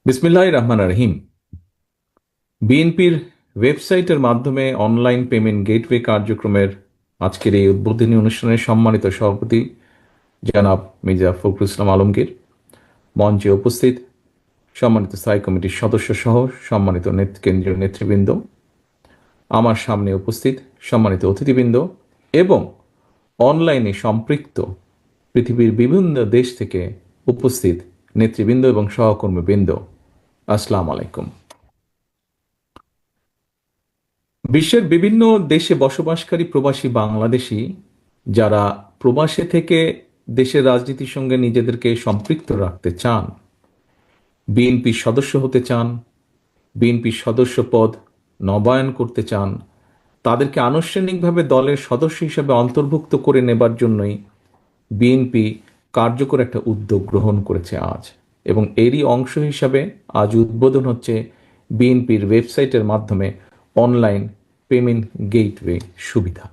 বিসমিল্লাহির রহমানির রহিম। বিএনপির ওয়েবসাইটের মাধ্যমে অনলাইন পেমেন্ট গেটওয়ে কার্যক্রমের আজকের এই উদ্বোধনী অনুষ্ঠানের সম্মানিত সভাপতি জনাব মির্জা ফখরুল ইসলাম আলমগীর, মঞ্চে উপস্থিত সম্মানিত স্থায়ী কমিটির সদস্য সহ সম্মানিত কেন্দ্রীয় নেতৃবৃন্দ, আমার সামনে উপস্থিত সম্মানিত অতিথিবৃন্দ এবং অনলাইনে সম্পৃক্ত পৃথিবীর বিভিন্ন দেশ থেকে উপস্থিত নেতৃবৃন্দ এবং সহকর্মীবৃন্দ, আসসালামু আলাইকুম। বিশ্বের বিভিন্ন দেশে বসবাসকারী প্রবাসী বাংলাদেশী যারা প্রবাসে থেকে দেশের রাজনীতির সঙ্গে নিজেদেরকে সম্পৃক্ত রাখতে চান, বিএনপির সদস্য হতে চান, বিএনপির সদস্য পদ নবায়ন করতে চান, তাদেরকে আনুষ্ঠানিকভাবে দলের সদস্য হিসেবে অন্তর্ভুক্ত করে নেবার জন্যই বিএনপি কার্যকর একটা উদ্যোগ গ্রহণ করেছে আজ, এবং এরই অংশ হিসাবে আজ উদ্বোধন হচ্ছে বিএনপির ওয়েবসাইটের মাধ্যমে অনলাইন পেমেন্ট গেটওয়ে সুবিধা।